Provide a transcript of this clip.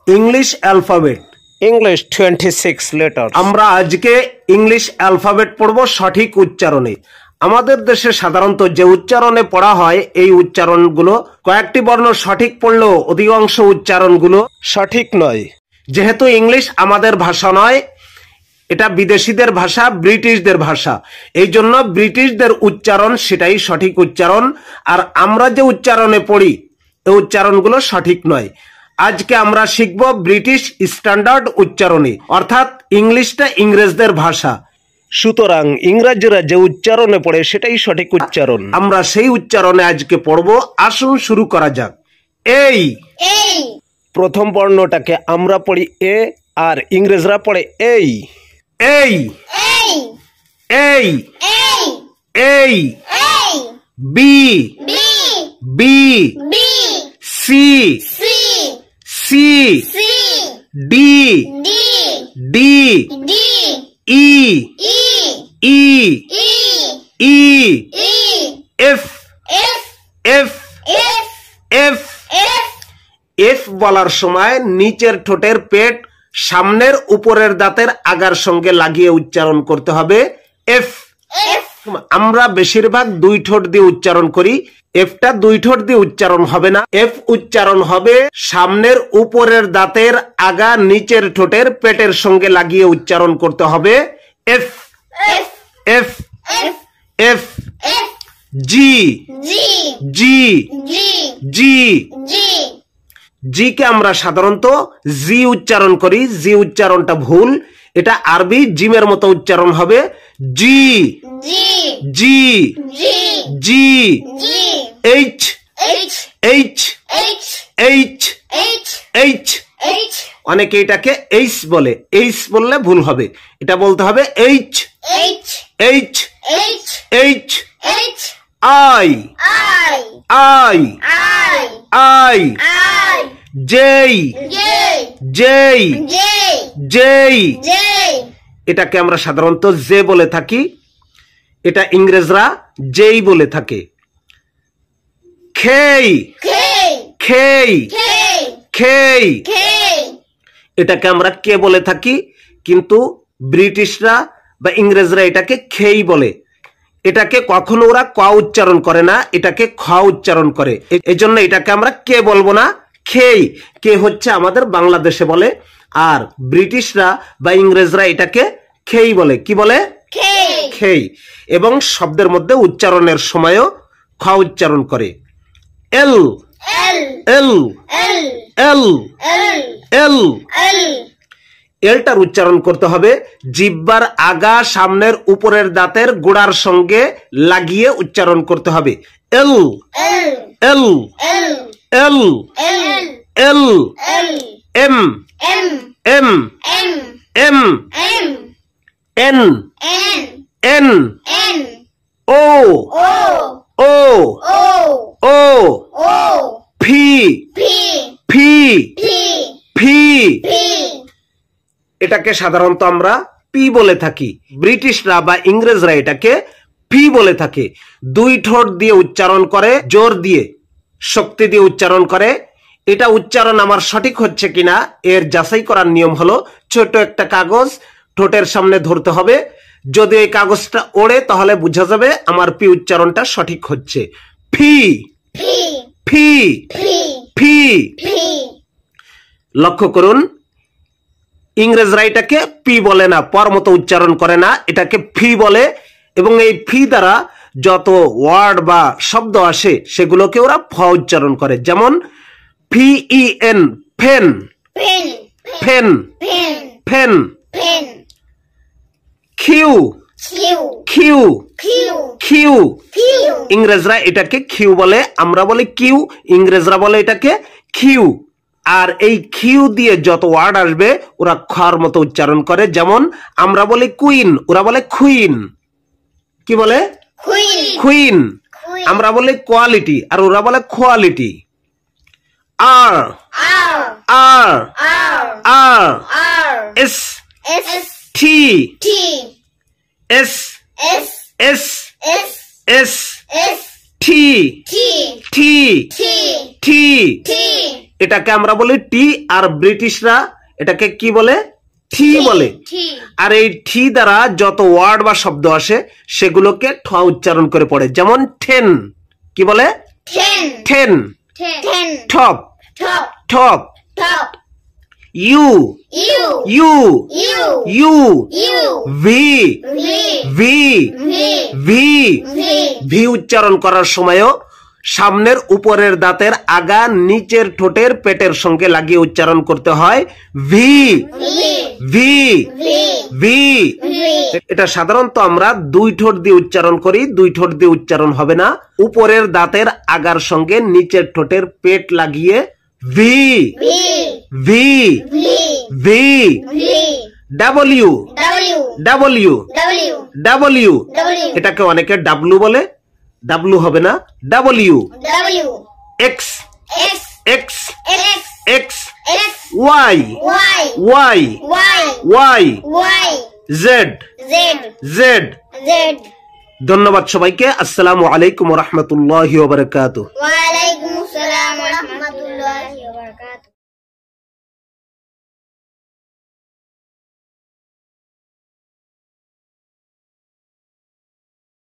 English alphabet. English 26 letters. আমরা আজকে English alphabet পড়ব সঠিক উচ্চারণে। আমাদের দেশে সাধারণত যে উচ্চারণে পড়া হয় এই উচ্চারণগুলো কয়েকটি বর্ণ সঠিক পড়লেও অধিকাংশ উচ্চারণগুলো সঠিক নয়। যেহেতু ইংলিশ আমাদের ভাষা নয়, এটা বিদেশিদের ভাষা, ব্রিটিশদের ভাষা, এই জন্য ব্রিটিশদের উচ্চারণ সেটাই সঠিক উচ্চারণ, আর আমরা যে উচ্চারণে পড়ি এই উচ্চারণগুলো সঠিক নয়। আজকে আমরা শিখব ব্রিটিশ স্ট্যান্ডার্ড উচ্চারণে, অর্থাৎ ইংলিশটা ইংরেজদের ভাষা, সুতরাং ইংরেজরা যে উচ্চারণে পড়ে সেটাই সঠিক উচ্চারণ। আমরা সেই উচ্চারণে আজকে পড়ব। আসুন শুরু করা যাক। এই প্রথম বর্ণটাকে আমরা পড়ি এ, আর ইংরেজরা পড়ে এই। A A A B B C C D D E E E F F F F বলার সময় নিচের ঠোঁটের পেট সামনের উপরের দাঁতের আগার সঙ্গে লাগিয়ে উচ্চারণ করতে হবে। এফ। আমরা বেশিরভাগ দুই ঠোঁট দিয়ে উচ্চারণ করি, এফটা দুই ঠোঁট দিয়ে উচ্চারণ হবে না। এফ উচ্চারণ হবে সামনের উপরের দাঁতের আগা নিচের ঠোঁটের পেটের সঙ্গে লাগিয়ে উচ্চারণ করতে হবে। F F F G G G জি কে আমরা সাধারণত জি উচ্চারণ করি, জি উচ্চারণটা ভুল, এটা আরবি জিমের মতো উচ্চারণ হবে। G G G H H H H অনেকে এটাকে এইচ বলে, এইচ বললে ভুল হবে, এটা বলতে হবে H H H I I I J J J এটাকে আমরা সাধারণত জে বলে থাকি, এটা ইংরেজরা জেই বলে থাকে। খেই খেই খেই এটাকে আমরা কে বলে থাকি, কিন্তু ব্রিটিশরা বা ইংরেজরা এটাকে খেই বলে। এটাকে কখনো ওরা ক উচ্চারণ করে না, এটাকে খ উচ্চারণ করে, এই জন্য এটাকে আমরা কে বলবো না, খেই। কে হচ্ছে আমাদের বাংলাদেশে বলে, আর ব্রিটিশরা বা ইংরেজরা এটাকে খেই বলে। কি বলে? খেই। এবং শব্দের মধ্যে উচ্চারণের সময়ও খ উচ্চারণ করে। এল এল এল এল এলটার উচ্চারণ করতে হবে জিহ্বার আগা সামনের উপরের দাঁতের গোড়ার সঙ্গে লাগিয়ে উচ্চারণ করতে হবে। L L L L M M M N N O O O P P P এটাকে সাধারণত আমরা পি বলে থাকি, ব্রিটিশরা বা ইংরেজরা এটাকে ফি বলে থাকে। দুই ঠোঁট দিয়ে উচ্চারণ করে, জোর দিয়ে শক্তি দিয়ে উচ্চারণ করে। এটা উচ্চারণ আমার সঠিক হচ্ছে কিনা এর যাচাই করার নিয়ম হলো ছোট একটা কাগজ ঠোঁটের সামনে ধরতে হবে, যদি এই কাগজটা ওড়ে তাহলে বোঝা যাবে আমার পি উচ্চারণটা সঠিক হচ্ছে। ফি ফি ফি। লক্ষ্য করুন, ইংরেজরা এটাকে পি বলে না, পর মতো উচ্চারণ করে না, এটাকে ফি বলে। এবং এই ফি দ্বারা যত ওয়ার্ড বা শব্দ আসে সেগুলোকে ওরা ফ উচ্চারণ করে, যেমন ফি ই এন, ফেন ফেন ফেন। কিউ কিউ কিউ ইংরেজরা এটাকে কিউ বলে, আমরা বলি কিউ, ইংরেজরা বলে এটাকে কিউ। আর এই কিউ দিয়ে যত ওয়ার্ড আসবে ওরা খর মতো উচ্চারণ করে, যেমন আমরা বলি কুইন, ওরা বলে কুইন। কি বলে? কুইন। আমরা বলি কোয়ালিটি, আর ওরা বলে quality. R R R S T S S S T T T এটাকে আমরা বলি টি, আর ব্রিটিশরা এটাকে কি বলে? ঠি বলে। আর এই ঠি দ্বারা যত ওয়ার্ড বা শব্দ আসে সেগুলোকে ঠ উচ্চারণ করে পড়ে। যেমন ঠেন, কি বলে? Ten. Top, top. U, U, U. V, V, V. V উচ্চারণ করার সময়ও সামনের উপরের দাঁতের আগা নিচের ঠোঁটের পেটের সঙ্গে লাগিয়ে উচ্চারণ করতে হয়। V, V, V. এটা সাধারণত আমরা দুই ঠোঁট দিয়ে উচ্চারণ করি, দুই ঠোঁট দিয়ে উচ্চারণ হবে না। উপরের দাঁতের আগার সঙ্গে নিচের ঠোঁটের পেট লাগিয়ে V, V, V. W, W, W. এটাকে অনেকে ডাব্লু বলে, ডাব্লু হবে না, W. X, X, X. Y, Y, Y. Z, Z. ধন্যবাদ সবাইকে। আসসালামু আলাইকুম ওয়া রাহমাতুল্লাহি ওয়া বারাকাতুহু। ওয়া আলাইকুম আসসালাম ওয়া রাহমাতুল্লাহি